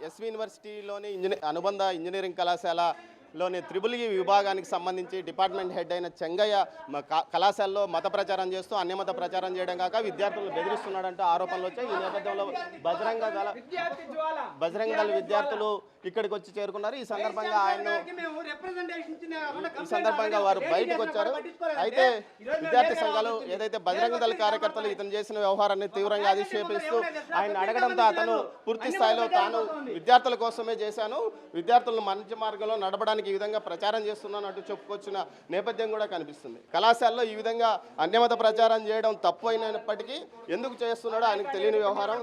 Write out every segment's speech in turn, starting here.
SV యూనివర్సిటీలోని అనుబంధ engineering కళాశాలలోని triple E విభాగానికి సంబంధించి డిపార్ట్మెంట్ హెడ్ అయిన చెంగయ్య కళాశాలలో మత ప్రచారం చేస్తూ అన్యమత ప్రచారం చేయడం కాక విద్యార్థులను బెదిరిస్తున్నాడంటూ ఆరోపణలు వచ్చాయి. ఈ నేపథ్యంలో బజరంగ దళ విద్యార్థులు ఇక్కడికి వచ్చి చేరుకున్నారు. ఈ సందర్భంగా వారు బయటకు వచ్చారు. అయితే విద్యార్థి సంఘాలు ఏదైతే బజరంగ దళ కార్యకర్తలు ఇతను చేసిన వ్యవహారాన్ని తీవ్రంగా అధిక్షేపిస్తూ ఆయన అడగడంతో అతను పూర్తి స్థాయిలో తాను విద్యార్థుల కోసమే చేశాను, విద్యార్థులను మంచి మార్గంలో నడపడానికి ఈ విధంగా ప్రచారం చేస్తున్నాను అంటూ చెప్పుకొచ్చిన నేపథ్యం కూడా కనిపిస్తుంది. కళాశాలలో ఈ విధంగా అన్యమత ప్రచారం చేయడం తప్పు అయినప్పటికీ ఎందుకు చేస్తున్నాడో ఆయనకు తెలియని వ్యవహారం.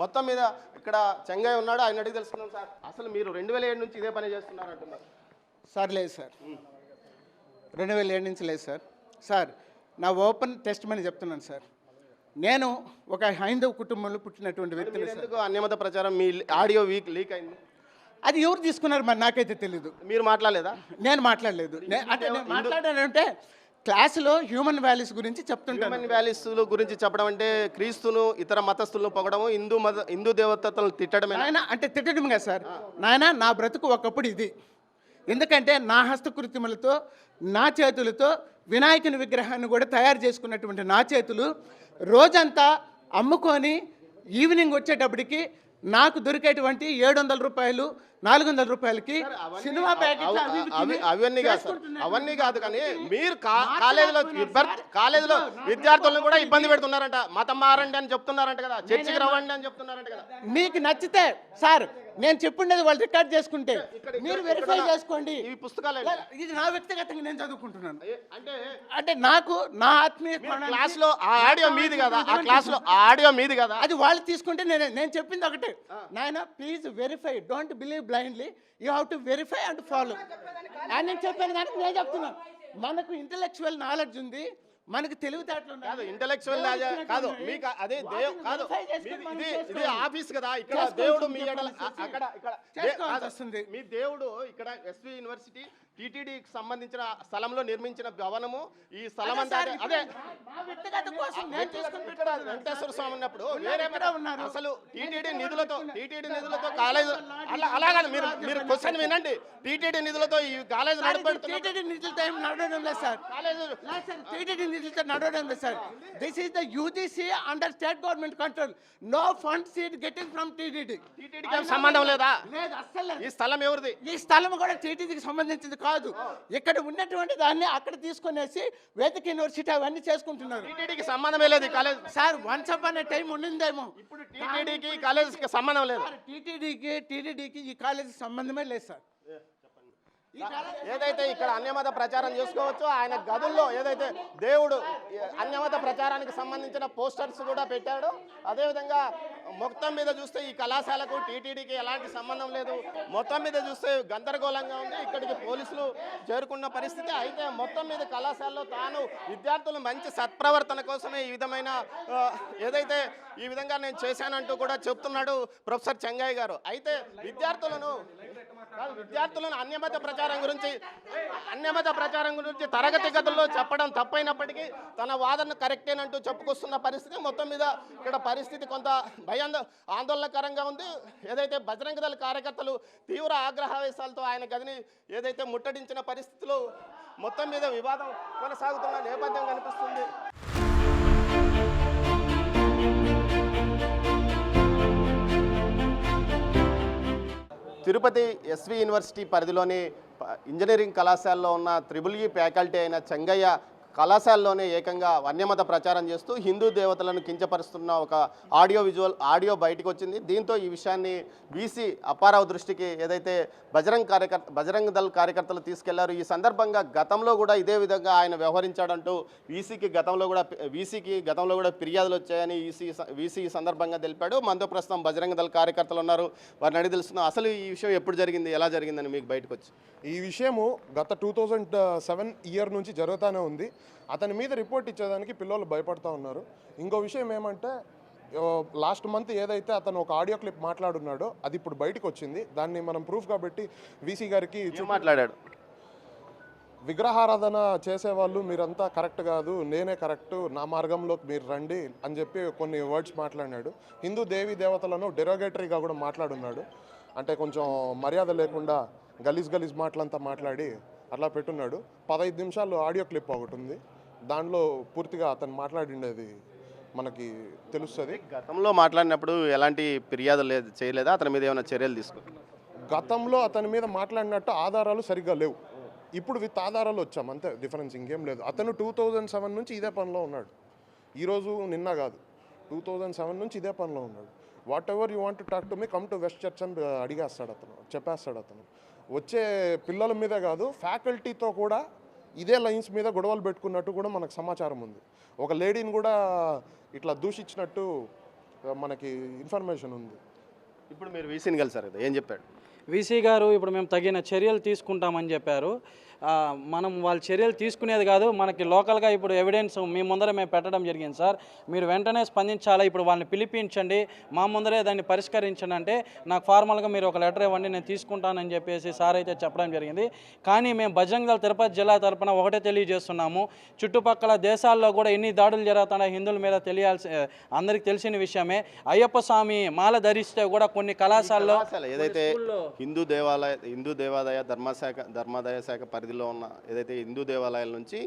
మొత్తం మీద ఇక్కడ చెంగయ్య ఉన్నాడు, ఆయన అడిగి తెలుసుకున్నాం. సార్, అసలు మీరు 2007 నుంచి ఇదే పని చేస్తున్నారు అంటున్నారు. సార్ లేదు సార్, 2007 నుంచి లేదు సార్. సార్, నా ఓపెన్ టెస్ట్ మని చెప్తున్నాను సార్. నేను ఒక హైందవ కుటుంబంలో పుట్టినటువంటి వ్యక్తిని. ఎందుకు అన్యమత ప్రచారం మీ ఆడియో లీక్ అయింది? అది ఎవరు తీసుకున్నారు మరి నాకైతే తెలీదు. మీరు మాట్లాడలేదా? నేను మాట్లాడలేదు. అంటే నేను మాట్లాడానంటే క్లాసులో హ్యూమన్ వాల్యూస్ గురించి చెప్తుంటాను. హ్యూమన్ వాల్యూస్ గురించి చెప్పడం అంటే క్రీస్తును ఇతర మతస్థులను పొగడము, హిందూ దేవతలను తిట్టడమే. నాయన అంటే తిట్టడం కదా సార్. నాయన నా బ్రతుకు ఒకప్పుడు ఇది. ఎందుకంటే నా హస్తకృత్యములతో నా చేతులతో వినాయకుని విగ్రహాన్ని కూడా తయారు చేసుకున్నటువంటి నా చేతులు రోజంతా అమ్ముకొని ఈవినింగ్ వచ్చేటప్పటికి నాకు దొరికేటువంటి 700 రూపాయలు 400 రూపాయలకి సినిమా అవన్నీ కాదు. కానీ మీరు కాలేజీలో విద్యార్థులను కూడా ఇబ్బంది పెడుతున్నారంట, మతం మారండి అని చెప్తున్నారంట కదా, చర్చికి రవ్వండి అని చెప్తున్నారంట కదా. మీకు నచ్చితే సార్ నేను చెప్పుండేది వాళ్ళు రికార్డ్ చేసుకుంటే మీరు వెరిఫై చేసుకోండి. ఈ పుస్తకాలు ఇది నా వ్యక్తిగతంగా నేను చదువుకుంటున్నాను. అంటే నాకు నా ఆత్మీయ క్లాస్లో ఆడియో మీది కదా, ఆ క్లాస్లో ఆడియో మీది కదా, అది వాళ్ళు తీసుకుంటే నేను చెప్పింది ఒకటే, నాయన please verify, don't believe blindly, you have to verify and follow అని నేను చెప్పాను. దానికి నేను చెప్తున్నాను, మనకు ఇంటలెక్చువల్ నాలెడ్జ్ ఉంది, మనకు తెలివితేటలు కాదు, ఇంటలెక్చువల్ కాదు, మీకు అదే కాదు, ఇది ఆఫీస్ కదా, ఇక్కడ దేవుడు మీ వస్తుంది. మీ దేవుడు ఇక్కడ ఎస్వి యూనివర్సిటీ టీటీడీకి సంబంధించిన స్థలంలో నిర్మించిన భవనము, ఈ స్థలం అంతా అదే వెంకటేశ్వర స్వామి ఉన్నప్పుడు వేరే అసలు టీటీడీ నిధులతో కాలేజ్ అలాగే మీరు క్వశ్చన్ వినండి. టీటీడీ నిధులతో ఈ కాలేజ్ టీటీడీ నిధులతో ఏం నడవడం లేదు సార్. టీటీడీ నిధులతో నడవడం లేదు sir. This is the UGC under state government control. No funds is getting from TTD. టీటీడీకి సంబంధం లేదా? లేదు అస్సలు. ఈ స్థలం ఎవరిది? ఈ స్థలం కూడా టీటీడీకి సంబంధించింది కాదు. ఇక్కడ ఉన్నటువంటి దాన్ని అక్కడ తీసుకునేసి వేదిక యూనివర్సిటీ అవన్నీ చేసుకుంటున్నారు. టీటీడీకి సంబంధమే లేదు ఈ college sir. Once upon a time ఉండిందేమో. ఇప్పుడు టీటీడీకి కాలేజీకి సంబంధం లేదు. టీటీడీకి ఈ కాలేజీకి సంబంధమే లేదు సార్. ఏదైతే ఇక్కడ అన్యమత ప్రచారం చేసుకోవచ్చు, ఆయన గదుల్లో ఏదైతే దేవుడు అన్యమత ప్రచారానికి సంబంధించిన పోస్టర్స్ కూడా పెట్టాడు. అదేవిధంగా మొత్తం మీద చూస్తే ఈ కళాశాలకు టీటీడీకి ఎలాంటి సంబంధం లేదు. మొత్తం మీద చూస్తే గందరగోళంగా ఉంది. ఇక్కడికి పోలీసులు చేరుకున్న పరిస్థితి. అయితే మొత్తం మీద కళాశాలలో తాను విద్యార్థులు మంచి సత్ప్రవర్తన కోసమే ఈ విధమైన ఏదైతే ఈ విధంగా నేను చేశానంటూ కూడా చెప్తున్నాడు ప్రొఫెసర్ చెంగయ్య గారు. అయితే విద్యార్థులను అన్యమత ప్రచారం గురించి తరగతి గదుల్లో చెప్పడం తప్పైనప్పటికీ తన వాదన కరెక్టేనంటూ చెప్పుకొస్తున్న పరిస్థితి. మొత్తం మీద ఇక్కడ పరిస్థితి కొంత ఆందోళనకరంగా ఉంది. ఏదైతే బజరంగ దళ కార్యకర్తలు తీవ్ర ఆగ్రహావేశాలతో ఆయన గదిని ఏదైతే ముట్టడించిన పరిస్థితులు మొత్తం మీద వివాదం కొనసాగుతున్న నేపథ్యం కనిపిస్తుంది. తిరుపతి ఎస్వి యూనివర్సిటీ పరిధిలోని ఇంజనీరింగ్ కళాశాలలో ఉన్న త్రిబుల్ ఈ ఫ్యాకల్టీ అయిన చెంగయ్య కళాశాలలోనే ఏకంగా అన్యమత ప్రచారం చేస్తూ హిందూ దేవతలను కించపరుస్తున్న ఒక ఆడియో బయటకు వచ్చింది. దీంతో ఈ విషయాన్ని వీసీ అప్పారావు దృష్టికి ఏదైతే బజరంగ దళ కార్యకర్తలు తీసుకెళ్లారు. ఈ సందర్భంగా గతంలో కూడా ఇదే విధంగా ఆయన వ్యవహరించాడంటూ వీసీకి గతంలో కూడా ఫిర్యాదులు వచ్చాయని వీసీ ఈ సందర్భంగా తెలిపాడు. మనతో ప్రస్తుతం బజరంగ దళ కార్యకర్తలు ఉన్నారు, వారిని అడిగి తెలుస్తున్నాం. అసలు ఈ విషయం ఎప్పుడు జరిగింది, ఎలా జరిగిందని మీకు బయటకు వచ్చి? ఈ విషయము గత 2007 ఇయర్ నుంచి జరుగుతూనే ఉంది. అతని మీద రిపోర్ట్ ఇచ్చేదానికి పిల్లలు భయపడుతూ ఉన్నారు. ఇంకో విషయం ఏమంటే లాస్ట్ మంత్ ఏదైతే అతను ఒక ఆడియో క్లిప్ మాట్లాడున్నాడో అది ఇప్పుడు బయటకు వచ్చింది. దాన్ని మనం ప్రూఫ్గా పెట్టి వీసీ గారికి మాట్లాడాడు. విగ్రహారాధన చేసేవాళ్ళు మీరంతా కరెక్ట్ కాదు, నేనే కరెక్ట్, నా మార్గంలోకి మీరు రండి అని చెప్పి కొన్ని వర్డ్స్ మాట్లాడినాడు. హిందూ దేవీ దేవతలను డెరోగేటరీగా కూడా మాట్లాడున్నాడు. అంటే కొంచెం మర్యాద లేకుండా గలీజ్ మాటలంతా మాట్లాడి అట్లా పెట్టున్నాడు. 15 నిమిషాలు ఆడియో క్లిప్ ఒకటి ఉంది, దానిలో పూర్తిగా అతను మాట్లాడిండేది మనకి తెలుస్తుంది. గతంలో మాట్లాడినప్పుడు ఎలాంటి ఫిర్యాదు చేయలేదా? అతని మీద ఏమైనా చర్యలు తీసుకున్నారు? గతంలో అతని మీద మాట్లాడినట్టు ఆధారాలు సరిగ్గా లేవు. ఇప్పుడు విత్ ఆధారాలు వచ్చాం, అంతే డిఫరెన్స్, ఇంకేం లేదు. అతను 2007 నుంచి ఇదే పనిలో ఉన్నాడు. ఈరోజు నిన్న కాదు, 2007 నుంచి ఇదే పనిలో ఉన్నాడు. What ever you want to talk to me, come to west church అని అడిగేస్తాడు అతను, చెప్పేస్తాడు అతను. వచ్చే పిల్లల మీదే కాదు, ఫ్యాకల్టీతో కూడా ఇదే లైన్స్ మీద గొడవలు పెట్టుకున్నట్టు కూడా మనకు సమాచారం ఉంది. ఒక లేడీని కూడా ఇట్లా దూషించినట్టు మనకి ఇన్ఫర్మేషన్ ఉంది. ఇప్పుడు మీరు వీసీని కలిసారు కదా, ఏం చెప్పాడు? వీసీ గారు ఇప్పుడు మేము తగిన చర్యలు తీసుకుంటామని చెప్పారు. మనం వాళ్ళు చర్యలు తీసుకునేది కాదు, మనకి లోకల్గా ఇప్పుడు ఎవిడెన్స్ మీ ముందరే మేము పెట్టడం జరిగింది సార్. మీరు వెంటనే స్పందించాలా, ఇప్పుడు వాళ్ళని పిలిపించండి, మా ముందరే దాన్ని పరిష్కరించండి అంటే నాకు ఫార్మల్గా మీరు ఒక లెటర్ ఇవ్వండి, నేను తీసుకుంటానని చెప్పేసి సార్ అయితే చెప్పడం జరిగింది. కానీ మేము బజరంగ దళ తిరుపతి జిల్లా తరపున ఒకటే తెలియజేస్తున్నాము, చుట్టుపక్కల దేశాల్లో కూడా ఎన్ని దాడులు జరుగుతున్నాయి హిందువుల మీద అందరికీ తెలిసిన విషయమే. అయ్యప్ప స్వామి మాల ధరిస్తే కూడా కొన్ని కళాశాలలో ఏదైతే హిందూ దేవాదాయ ధర్మాదాయ శాఖ పరిధిలో ఉన్న ఏదైతే హిందూ దేవాలయాల నుంచి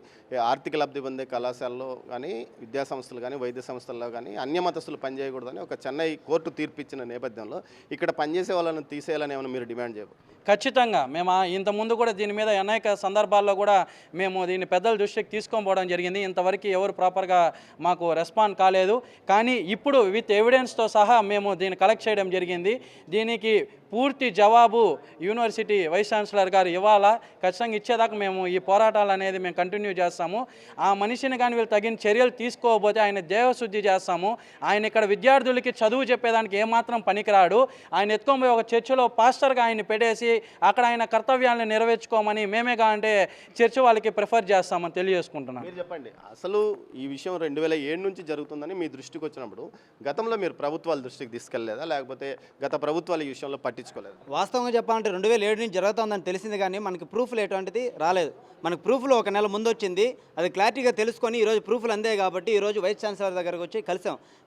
ఆర్థిక లబ్ధి పొందే కళాశాలలో కానీ, విద్యా సంస్థలు కానీ, వైద్య సంస్థల్లో కానీ అన్యమతస్తులు పనిచేయకూడదని ఒక చెన్నై కోర్టు తీర్పిచ్చిన నేపథ్యంలో ఇక్కడ పనిచేసే వాళ్ళని తీసేయాలని ఏమైనా మీరు డిమాండ్ చేయరు? ఖచ్చితంగా మేము ఇంతకుముందు కూడా దీని మీద అనేక సందర్భాల్లో కూడా మేము దీన్ని పెద్దల దృష్టికి తీసుకొని పోవడం జరిగింది. ఇంతవరకు ఎవరు ప్రాపర్గా మాకు రెస్పాండ్ కాలేదు. కానీ ఇప్పుడు విత్ ఎవిడెన్స్తో సహా మేము దీన్ని కలెక్ట్ చేయడం జరిగింది. దీనికి పూర్తి జవాబు యూనివర్సిటీ వైస్ ఛాన్సలర్ గారు ఇవ్వాలా, ఖచ్చితంగా ఇచ్చేదాకా మేము ఈ పోరాటాలు అనేది మేము కంటిన్యూ చేస్తాము. ఆ మనిషిని కానీ వీళ్ళు తగిన చర్యలు తీసుకోకపోతే ఆయన దేవశుద్ధి చేస్తాము. ఆయన ఇక్కడ విద్యార్థులకి చదువు చెప్పేదానికి ఏమాత్రం పనికిరాడు. ఆయన ఎత్తుకొని పోయి ఒక చర్చిలో పాస్టర్గా ఆయన పెట్టేసి అక్కడ ఆయన కర్తవ్యాలను నెరవేర్చుకోమని మేమేగా అంటే చర్చి వాళ్ళకి ప్రిఫర్ చేస్తామని తెలియజేసుకుంటున్నాం. మీరు చెప్పండి, అసలు ఈ విషయం 2007 నుంచి జరుగుతుందని మీ దృష్టికి వచ్చినప్పుడు గతంలో మీరు ప్రభుత్వాల దృష్టికి తీసుకెళ్లేదా, లేకపోతే గత ప్రభుత్వాలు ఈ విషయంలో పట్టించుకోలేదు? వాస్తవంగా చెప్పాలంటే 2007 నుంచి జరుగుతుందని తెలిసింది, కానీ మనకి ప్రూఫ్లు ఎటువంటిది రాలేదు. మనకు ప్రూఫ్లు ఒక నెల ముందు వచ్చింది, అది క్లారిటీగా తెలుసుకొని ఈరోజు ప్రూఫ్లు అందే కాబట్టి ఈరోజు వైస్ ఛాన్సలర్ దగ్గరకు వచ్చి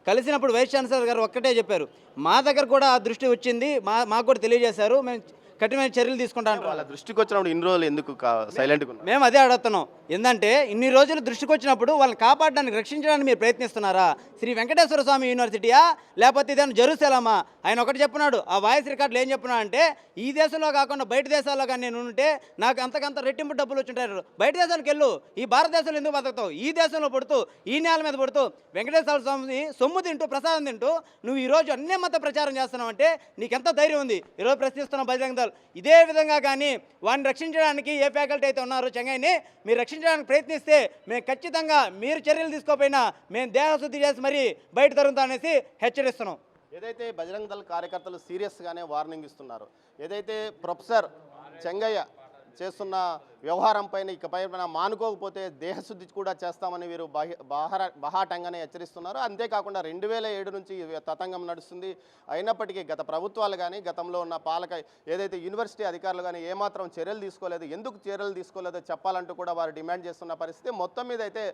కలిసినప్పుడు వైస్ ఛాన్సలర్ గారు ఒక్కటే చెప్పారు, మా దగ్గర కూడా ఆ దృష్టి వచ్చింది, మాకు కూడా తెలియజేశారు, మేము కఠినమైన చర్యలు తీసుకుంటాం. వాళ్ళ దృష్టికి వచ్చినప్పుడు ఇన్ని రోజులు ఎందుకు సైలెంట్గా ఉన్నారు? మేము అదే అడుగుతున్నాం. ఏంటంటే ఇన్ని రోజులు దృష్టికి వచ్చినప్పుడు వాళ్ళని కాపాడడానికి, రక్షించడానికి మీరు ప్రయత్నిస్తున్నారా? శ్రీ వెంకటేశ్వర స్వామి యూనివర్సిటీయా లేకపోతే ఇదేనా జెరూసలేమా? ఆయన ఒకటి చెప్పున్నాడు, ఆ వాయిస్ రికార్డులు ఏం చెప్పున్నా అంటే, ఈ దేశంలో కాకుండా బయట దేశాల్లో కానీ నేను ఉంటే నాకు అంతకంత రెట్టింపు డబ్బులు వచ్చుంటారు, బయట దేశానికి వెళ్ళు, ఈ భారతదేశంలో ఎందుకు బతుకుతావు, ఈ దేశంలో పడుతూ ఈ నేల మీద పడుతూ వెంకటేశ్వర స్వామి సొమ్ము తింటూ ప్రసాదం తింటూ నువ్వు ఈరోజు అన్య మత ప్రచారం చేస్తున్నావు అంటే నీకెంత ధైర్యం ఉంది? ఈరోజు ప్రశ్నిస్తున్నావు బజరంగ దళ్. ఇదే విధంగా కానీ వాడిని రక్షించడానికి ఏ ఫ్యాకల్టీ అయితే ఉన్నారో చెంగైని మీరు రక్షించడానికి ప్రయత్నిస్తే మేము ఖచ్చితంగా మీరు చర్యలు తీసుకోకపోయినా మేము దేహశుద్ధి చేసి మరీ బయట తరుగుతామనేసి హెచ్చరిస్తున్నాం. ఏదైతే బజరంగ దళ కార్యకర్తలు సీరియస్గానే వార్నింగ్ ఇస్తున్నారు, ఏదైతే ప్రొఫెసర్ చెంగయ్య చేస్తున్న వ్యవహారం పైన ఇకపై మానుకోకపోతే దేహశుద్ధి కూడా చేస్తామని వీరు బహాటంగానే హెచ్చరిస్తున్నారు. అంతేకాకుండా 2007 నుంచి తతంగం నడుస్తుంది. అయినప్పటికీ గత ప్రభుత్వాలు కానీ, గతంలో ఉన్న ఏదైతే యూనివర్సిటీ అధికారులు కానీ ఏమాత్రం చర్యలు తీసుకోలేదు. ఎందుకు చర్యలు తీసుకోలేదో చెప్పాలంటూ కూడా వారు డిమాండ్ చేస్తున్న పరిస్థితి. మొత్తం మీద అయితే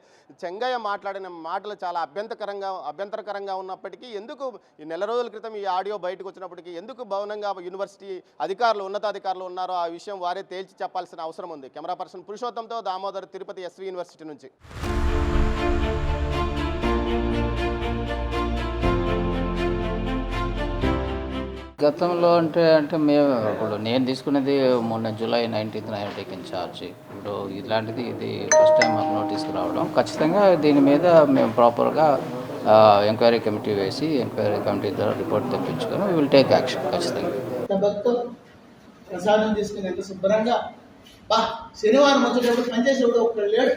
చెంగయ్య మాట్లాడిన మాటలు చాలా అభ్యంతరకరంగా ఉన్నప్పటికీ ఎందుకు ఈ నెల రోజుల క్రితం ఈ ఆడియో బయటకు వచ్చినప్పటికీ ఎందుకు మౌనంగా యూనివర్సిటీ అధికారులు, ఉన్నతాధికారులు ఉన్నారో ఆ విషయం వారే తేల్చి చెప్పాల్సిన అవసరం ఉంది. కెమెరా పర్సన్ పురుషోత్తంతో దామోదర్, తిరుపతి ఎస్వి యూనివర్సిటీ నుంచి. గతంలో అంటే మేము ఇప్పుడు నేను తీసుకునేది మొన్న July 19th టేకెన్ ఛార్జ్. ఇప్పుడు ఇలాంటిది ఇది ఫస్ట్ టైం మాకు నోటీస్కి రావడం. ఖచ్చితంగా దీని మీద మేము ప్రాపర్గా ఎంక్వైరీ కమిటీ వేసి ఎంక్వైరీ కమిటీ ద్వారా రిపోర్ట్ తెప్పించుకొని వీ విల్ టేక్ యాక్షన్ ఖచ్చితంగా. ప్రసాదం తీసుకుని ఎంత శుభ్రంగా శనివారం వచ్చేటప్పుడు పనిచేసేవాడు ఒక్కడు లేడు.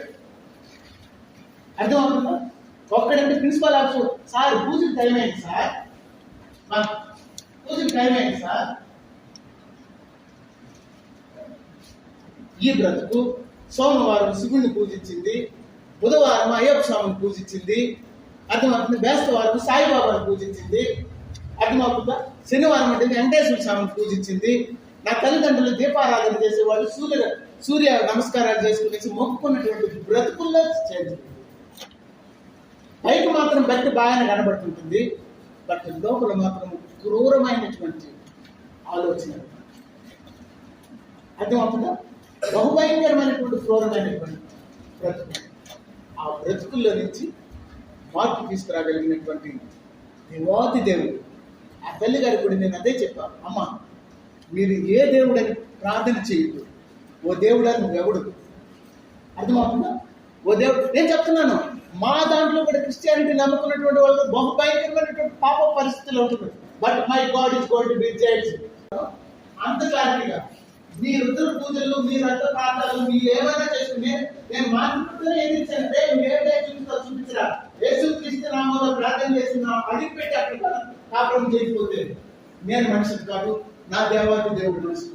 అర్థమవుతుందా? ఒక్కడంటే ప్రిన్సిపల్ ఆఫీసర్, సార్ పూజకి టైం అయింది సార్, పూజకి టైం అయింది సార్. ఈ బ్రతుకు సోమవారం శివుడిని పూజించింది, బుధవారం అయ్యప్ప స్వామిని పూజించింది, అర్థమవుతుంది, బేస్తవారం సాయిబాబాని పూజించింది, అర్థమవుతుందా, శనివారం అంటే వెంకటేశ్వర స్వామిని పూజించింది. నా తల్లిదండ్రులు దీపారాధన చేసేవాళ్ళు, సూర్య నమస్కారాలు చేసుకునేసి మొక్కుకున్నటువంటి బ్రతుకుల్లో చేంజ్. పైకి మాత్రం భక్తి బాగానే కనబడుతుంటుంది, బట్ లోపల మాత్రం క్రూరమైనటువంటి ఆలోచన. అర్థమవుతుందా? బహుభయంకరమైనటువంటి క్రూరమైనటువంటి బ్రతుకు. ఆ బ్రతుకుల్లో నుంచి మార్పు తీసుకురాగలిగినటువంటి దేవాది దేవుడు. ఆ తల్లి గారికి కూడా నేను అదే చెప్పాను, అమ్మ మీరు ఏ దేవుడని ప్రార్థన చేయదు, ఓ దేవుడా నువ్వెవడు. అర్థమవుతుందా? ఓ దేవుడు. నేను చెప్తున్నాను, మా దాంట్లో కూడా క్రిస్టియానిటీ నమ్ముకున్నటువంటి వాళ్ళు బహుభయంకరమైనటువంటి పాప పరిస్థితులు ఉంటుంది. But my God is going to be judge. అంత క్లారిటీగా మీ రుద్ర పూజలు, మీ రక్త ప్రాంతాలు, మీరు ఏమైనా చేసుకుని నేను మాట్లాడుతూనే ఎదిరించానంటే మీరు ఏమైనా చూపించరా, యేసు క్రీస్తు నామంలో ప్రార్థన చేసిన అడిగి పెట్టి అక్కడ కాపురం చేయకపోతే నేను మనిషిని కాదు, నా దేవాది దేవుడు మనిషి.